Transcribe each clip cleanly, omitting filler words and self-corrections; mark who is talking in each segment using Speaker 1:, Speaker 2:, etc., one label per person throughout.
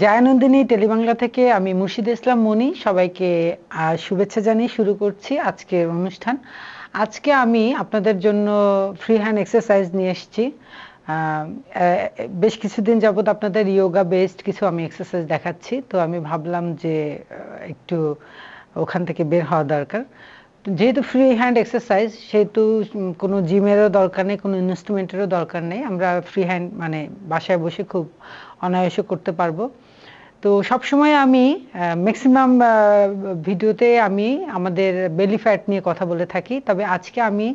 Speaker 1: জয়ানন্দিনী টেলিবাংলা থেকে আমি মুর্শিদা ইসলাম মনি সবাইকে শুভেচ্ছা জানিয়ে শুরু করছি আজকের অনুষ্ঠান। আজকে আমি আপনাদের জন্য ফ্রি হ্যান্ড এক্সারসাইজ নিয়ে এসেছি। বেশ কিছুদিন যাবত আপনাদের ইয়োগা বেসড কিছু আমি এক্সারসাইজ দেখাচ্ছি, তো আমি ভাবলাম যে একটু ওখান থেকে বের হওয়া দরকার। যেহেতু ফ্রি হ্যান্ড এক্সারসাইজ সেহেতু কোনো জিমেরও দরকার নেই, কোনো ইনস্ট্রুমেন্টেরও দরকার নেই। আমরা ফ্রি হ্যান্ড মানে বাসায় বসে খুব অনায়াসে করতে পারবো। তো সবসময় আমি ম্যাক্সিমাম ভিডিওতে আমি আমাদের বেলি ফ্যাট নিয়ে কথা বলে থাকি, তবে আজকে আমি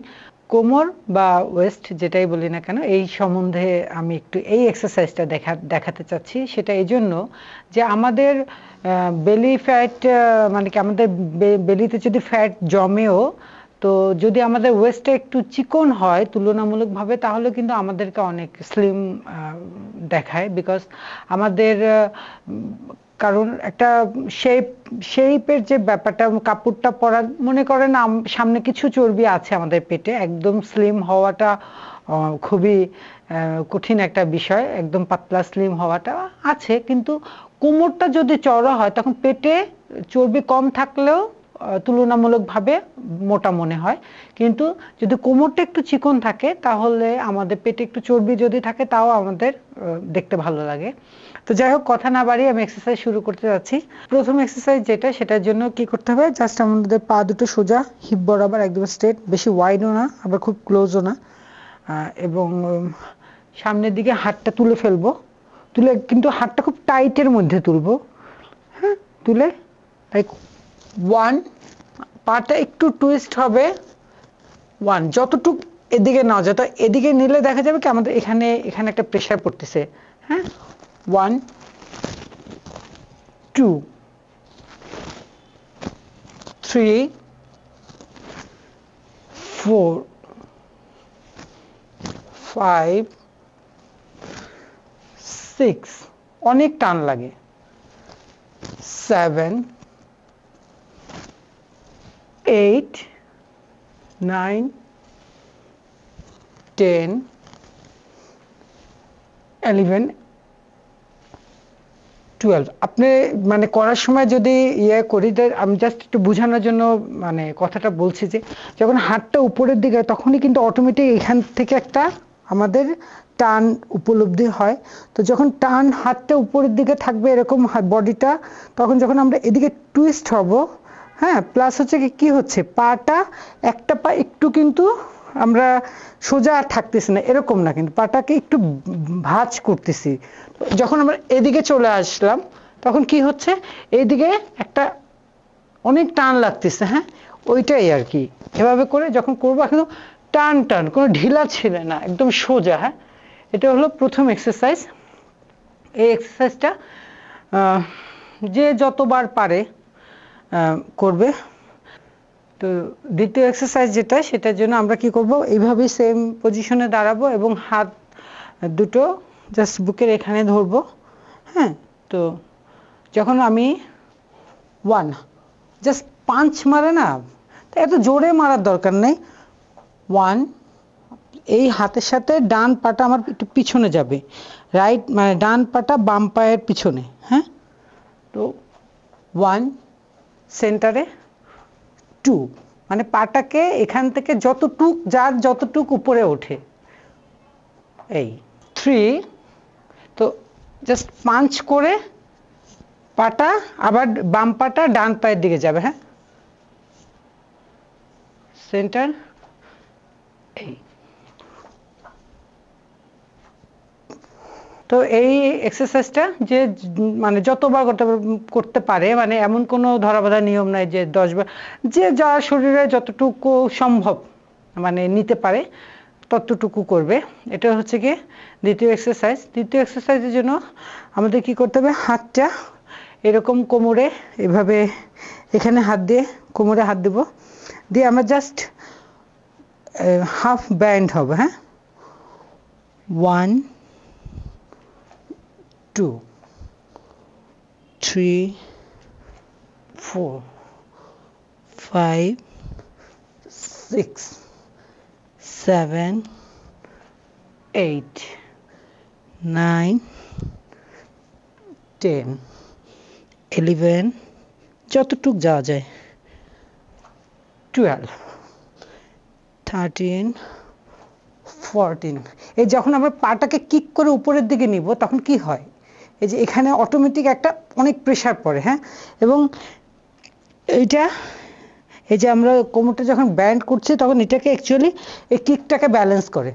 Speaker 1: কোমর বা ওয়েস্ট যেটাই বলি না কেন এই সম্বন্ধে আমি একটু এই এক্সারসাইজটা দেখাতে চাচ্ছি। সেটা এই জন্য যে আমাদের বেলি ফ্যাট মানে কি আমাদের বেলিতে যদি ফ্যাট জমেও, তো যদি আমাদের ওয়েস্টটা একটু চিকন হয় তুলনামূলকভাবে, তাহলে কিন্তু আমাদেরকে অনেক স্লিম দেখায়। বিকজ আমাদের কারণ একটা শেপের যে ব্যাপারটা, কাপড়টা পরা, মনে করেন সামনে কিছু চর্বি আছে আমাদের পেটে, একদম স্লিম হওয়াটা খুবই কঠিন একটা বিষয়। একদম পাতলা স্লিম হওয়াটা আছে, কিন্তু কোমরটা যদি চওড়া হয় তখন পেটে চর্বি কম থাকলেও তুলনামূলকভাবে মোটা মনে হয়। কিন্তু যদি কোমরটা একটু চিকন থাকে তাহলে আমাদের পেটে একটু চর্বি যদি থাকে তাও আমাদের দেখতে ভালো লাগে। তো যাই হোক, কথা না বাড়িয়ে আমি এক্সারসাইজ শুরু করতে যাচ্ছি। প্রথম এক্সারসাইজ যেটা, সেটার জন্য কি করতে হবে, জাস্ট আমাদের পা দুটো সোজা হিপ বরাবর একদম স্ট্রেট, বেশি ওয়াইডও না আবার খুব ক্লোজও না, এবং সামনের দিকে হাতটা তুলে ফেলবো। তুলে কিন্তু হাতটা খুব টাইটের মধ্যে তুলবো। হ্যাঁ, তুলে লাইক 1, পাটা একটু টুইস্ট হবে 1, যতটুক এদিকে না, যত এদিকে নিলে দেখা যাবে কি আমাদের এখানে একটা প্রেশার পড়তেছে। হ্যাঁ, 1 2 3 4 5 6, অনেক টান লাগে, 7 8 9 10 11 12। আপনি মানে করার সময় যদি করি, আমি জাস্ট একটু বোঝানোর জন্য মানে কথাটা বলছি যে যখন হাতটা উপরের দিকে, তখনই কিন্তু অটোমেটিক এখান থেকে একটা আমাদের টান উপলব্ধি হয়। তো যখন টান হাতটা উপরের দিকে থাকবে এরকম বডিটা, তখন যখন আমরা এদিকে টুইস্ট হব, হ্যাঁ, প্লাস হচ্ছে কি হচ্ছে, পাটা একটা পা একটু কিন্তু আমরা সোজা আর থাকতেছি না এরকম না, কিন্তু পাটাকে একটু ভাঁজ করতেছি। যখন আমরা এদিকে চলে আসলাম তখন কি হচ্ছে, এইদিকে একটা অনেক টান লাগতেছে। হ্যাঁ, ওইটাই আর কি। এভাবে করে যখন করবো একদম টান টান, কোনো ঢিলা ছেড়ে না, একদম সোজা। হ্যাঁ, এটা হলো প্রথম এক্সারসাইজ। এই এক্সারসাইজটা যে যতবার পারে করবে। তো দ্বিতীয় এক্সারসাইজ যেটা, সেটার জন্য আমরা কি করব, এইভাবে সেম পজিশনে দাঁড়াবো এবং হাত দুটো জাস্ট বুকের এখানে ধরবো। হ্যাঁ, তো যখন আমি 1 জাস্ট পাঞ্চ মারে না, তো এত জোরে মারার দরকার নেই। 1, এই হাতের সাথে ডান পাটা আমার একটু পিছনে যাবে, রাইট মানে ডান পাটা বাম পায়ের পিছনে। হ্যাঁ, তো 1 সেন্টারে, 2 মানে পাটাকে এখান থেকে যতটুক উপরে ওঠে, এই 3, তো জাস্ট পাঞ্চ করে পাটা আবার বাম পাটা ডান পায়ের দিকে যাবে। হ্যাঁ, সেন্টার, এই। তো এই এক্সারসাইজটা যে মানে যতবার করতে পারে, মানে এমন কোনো ধরাবাঁধা নিয়ম নাই যে 10 বার, যে যার শরীরে যতটুকু সম্ভব মানে নিতে পারে ততটুকু করবে। এটা হচ্ছে কি দ্বিতীয় এক্সারসাইজ। তৃতীয় এক্সারসাইজের জন্য আমাদের কি করতে হবে, হাতটা এরকম কোমরে এভাবে এখানে হাত দিয়ে কোমরে হাত দেব, দিয়ে আমরা জাস্ট হাফ ব্যান্ড হবে। হ্যাঁ, 1 2 3 4 5 6 7 8 9 10, 11, যতটুক যাওয়া যায়, 12, 13, 14। এই যখন আমরা পাটাকে কিক করে উপরের দিকে নিব তখন কি হয়, এই যে এখানে অটোমেটিক একটা অনেক প্রেশার পড়ে, হ্যাঁ, এবং এইটা এই যে আমরা কোমরটা যখন ব্যান্ড করছি তখন এটাকে অ্যাকচুয়ালি এই কিকটাকে ব্যালেন্স করে।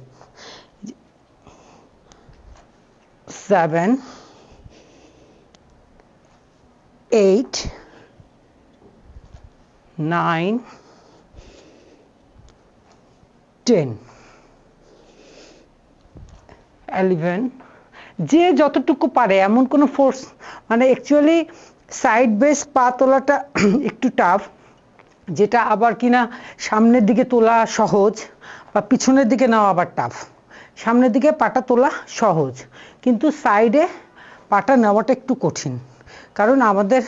Speaker 1: 7, 8, 9, 10, 11। যে যতটুকু পারে, এমন কোনো ফোর্স, মানে অ্যাকচুয়ালি সাইড বেস পা তোলাটা একটু টাফ, যেটা আবার কিনা সামনের দিকে তোলা সহজ বা পিছনের দিকে নেওয়া আবার টাফ। সামনের দিকে পাটা তোলা সহজ, কিন্তু সাইডে পাটা নেওয়াটা একটু কঠিন, কারণ আমাদের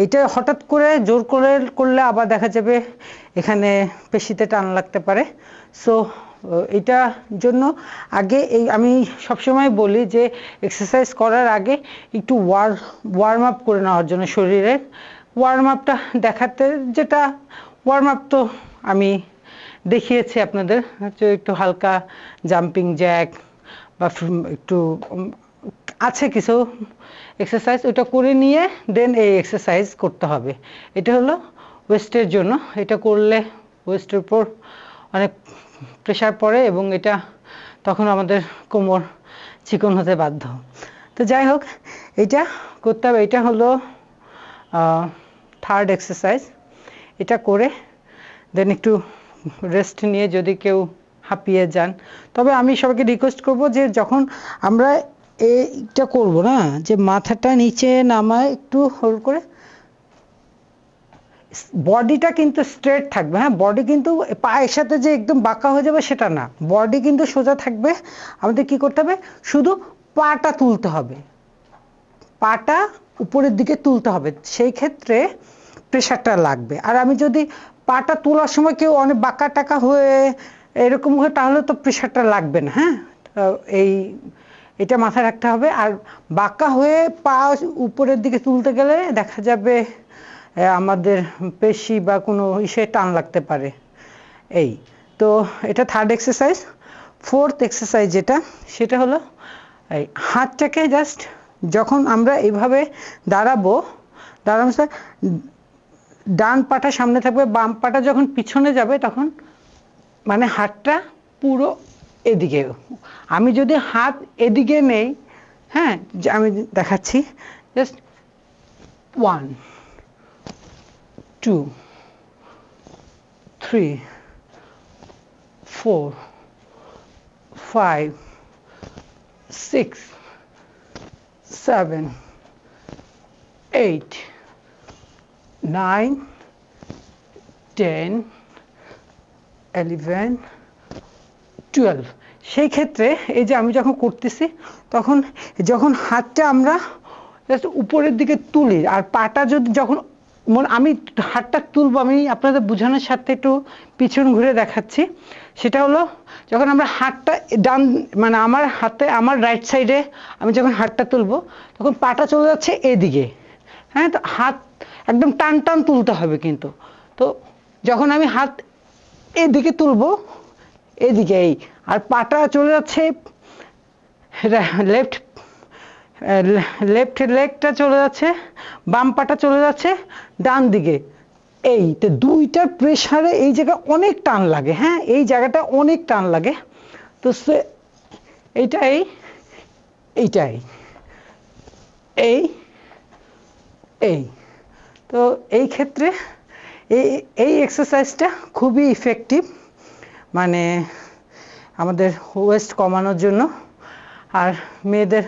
Speaker 1: এটা হঠাৎ করে জোর করে করলে আবার দেখা যাবে এখানে পেশিতে টান লাগতে পারে। সো এটা জন্য আগে আমি সবসময় বলি যে এক্সারসাইজ করার আগে একটু ওয়ার্ম আপ করে নেওয়ার জন্য শরীরের ওয়ার্ম আপটা দেখাতে, যেটা ওয়ার্ম আপ তো আমি দেখিয়েছি আপনাদের, একটু হালকা জাম্পিং জ্যাক বা একটু আছে কিছু এক্সারসাইজ, ওটা করে নিয়ে দেন এই এক্সারসাইজ করতে হবে। এটা হলো ওয়েস্টের জন্য, এটা করলে ওয়েস্টের উপর অনেক প্রেশার পড়ে এবং এটা তখন আমাদের কোমর চিকন হতে বাধ্য। তো যাই হোক, এটা করতে হবে। এটা হলো থার্ড এক্সারসাইজ। এটা করে দেন একটু রেস্ট নিয়ে যদি কেউ হাঁপিয়ে যান, তবে আমি সবাইকে রিকোয়েস্ট করব যে যখন আমরা এইটা করব না, যে মাথাটা নিচে নামায় একটু হোল্ড করে, বডিটা কিন্তু স্ট্রেট থাকবে, হ্যাঁ, বডি কিন্তু পায়ের সাথে যে একদম বাঁকা হয়ে যাবে সেটা না, বডি কিন্তু সোজা থাকবে। আমাদের কি করতে হবে, শুধু পাটা তুলতে হবে, পাটা উপরের দিকে তুলতে হবে, সেই ক্ষেত্রে প্রেশারটা লাগবে। আর আমি যদি পাটা তোলার সময় কেউ অনেক বাঁকা টাকা হয়ে এরকম হয় তাহলে তো প্রেশারটা লাগবে না, হ্যাঁ, এটা মাথায় রাখতে হবে। আর বাঁকা হয়ে পা উপরের দিকে তুলতে গেলে দেখা যাবে আমাদের পেশি বা কোনো ইসে টান লাগতে পারে। এই তো এটা থার্ড এক্সারসাইজ। ফোর্থ এক্সারসাইজ যেটা, সেটা হলো এই হাতটাকে জাস্ট যখন আমরা এইভাবে দাঁড়াবো, ডান পাটা সামনে থাকবে, বাম পাটা যখন পিছনে যাবে তখন মানে হাতটা পুরো এদিকে। আমি যদি হাত এদিকে নেই, হ্যাঁ, আমি দেখাচ্ছি, জাস্ট 1, 2, 3, 4, 5, 6, 7, 8, 9, 10, 11, 12। সেই ক্ষেত্রে এই যে আমি যখন করতেছি তখন যখন হাতটা আমরা জাস্ট উপরের দিকে তুলি আর পাটা যদি যখন আমি হাতটা তুলবো, আমি আপনাদের বোঝানোর সাথে একটু পিছন ঘুরে দেখাচ্ছি। সেটা হলো যখন আমরা হাতটা ডান মানে আমার হাতে আমার রাইট সাইডে আমি যখন হাতটা তুলবো তখন পাটা চলে যাচ্ছে এদিকে, হ্যাঁ, তো হাত একদম টান টান তুলতে হবে কিন্তু। তো যখন আমি হাত এদিকে তুলবো এদিকে, এই আর পাটা চলে যাচ্ছে লেফট লেগটা চলে যাচ্ছে, বাম পাটা চলে যাচ্ছে ডান দিকে। এই তো দুইটার প্রেসারে এই জায়গায় অনেক টান লাগে, হ্যাঁ, এই জায়গাটা অনেক টান লাগে। তো এইটাই এই এই তো এই ক্ষেত্রে এই এক্সারসাইজটা খুবই ইফেক্টিভ, মানে আমাদের ওয়েস্ট কমানোর জন্য। আর মেয়েদের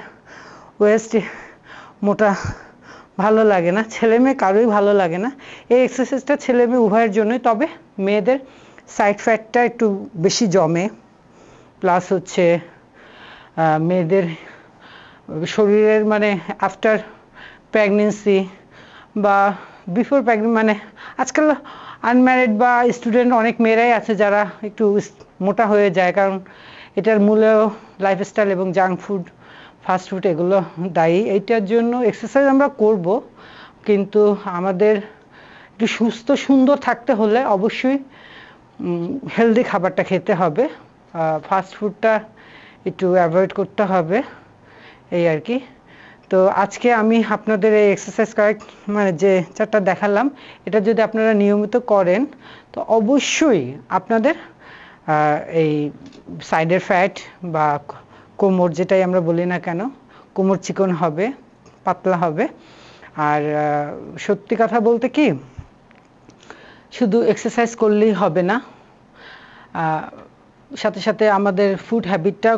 Speaker 1: ওয়েস্ট মোটা ভালো লাগে না, ছেলে মেয়ে কারোই ভালো লাগে না। এই এক্সারসাইজটা ছেলে মেয়ে উভয়ের জন্যই, তবে মেয়েদের সাইড ফ্যাটটা একটু বেশি জমে, প্লাস হচ্ছে মেয়েদের শরীরের মানে আফটার প্রেগনেন্সি বা বিফোর প্রেগনেন্সি, মানে আজকাল আনম্যারিড বা স্টুডেন্ট অনেক মেয়েরাই আছে যারা একটু মোটা হয়ে যায়, কারণ এটার মূলেও লাইফস্টাইল এবং জাঙ্ক ফুড ফাস্ট ফুড এগুলো দায়ী। এইটার জন্য এক্সারসাইজ আমরা করব, কিন্তু আমাদের একটু সুস্থ সুন্দর থাকতে হলে অবশ্যই হেলদি খাবারটা খেতে হবে, ফাস্ট ফুডটা একটু অ্যাভয়েড করতে হবে, এই আর কি। তো আজকে আমি আপনাদের এই এক্সারসাইজ মানে যে চারটা দেখালাম, এটা যদি আপনারা নিয়মিত করেন তো অবশ্যই আপনাদের এই সাইডের ফ্যাট বা কোমর, যেটাই আমরা বলি না কেন, কোমর চিকন হবে, পাতলা হবে। আর সত্যি কথা বলতে কি, শুধু এক্সারসাইজ করলেই হবে না, সাথে সাথে আমাদের ফুড হ্যাবিটটা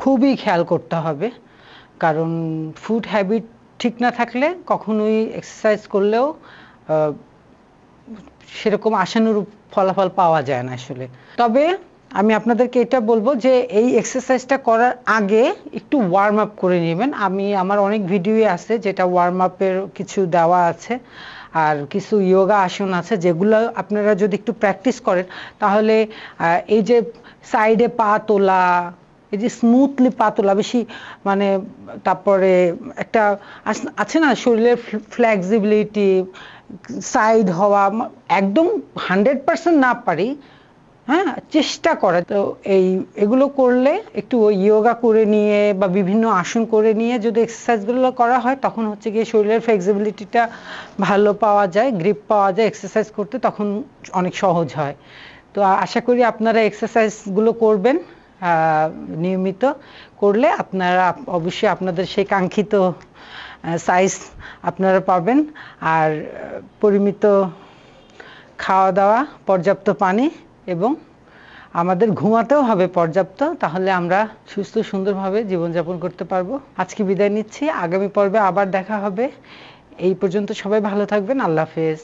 Speaker 1: খুবই খেয়াল করতে হবে। কারণ ফুড হ্যাবিট ঠিক না থাকলে কখনোই এক্সারসাইজ করলেও সেরকম আশানুরূপ ফলাফল পাওয়া যায় না আসলে। তবে আমি আপনাদেরকে এটা বলবো যে এই এক্সারসাইজটা করার আগে একটু ওয়ার্ম আপ করে নেবেন। আমার অনেক ভিডিওই আছে যেটা ওয়ার্ম আপের কিছু দেওয়া আছে, আর কিছু যোগা আসন আছে যেগুলো আপনারা যদি একটু প্র্যাকটিস করেন তাহলে এই যে সাইডে পা তোলা, এই যে স্মুথলি পা তোলা বেশি, মানে তারপরে একটা আছে না শরীরের ফ্লেক্সিবিলিটি, সাইড হওয়া, একদম 100% না পারি, হ্যাঁ, চেষ্টা করে। তো এগুলো করলে একটু যোগা করে নিয়ে বা বিভিন্ন আসন করে নিয়ে যদি এক্সারসাইজগুলো করা হয়, তখন হচ্ছে গিয়ে শরীরের ফ্লেক্সিবিলিটিটা ভালো পাওয়া যায়, গ্রিপ পাওয়া যায়, এক্সারসাইজ করতে তখন অনেক সহজ হয়। তো আশা করি আপনারা এক্সারসাইজগুলো করবেন, নিয়মিত করলে আপনারা অবশ্যই আপনাদের সেই কাঙ্ক্ষিত সাইজ আপনারা পাবেন। আর পরিমিত খাওয়া দাওয়া, পর্যাপ্ত পানি এবং আমাদের ঘুমাতেও হবে পর্যাপ্ত, তাহলে আমরা সুস্থ সুন্দরভাবে জীবনযাপন করতে পারবো। আজকে বিদায় নিচ্ছি, আগামী পর্বে আবার দেখা হবে। এই পর্যন্ত সবাই ভালো থাকবেন, আল্লাহ হাফেজ।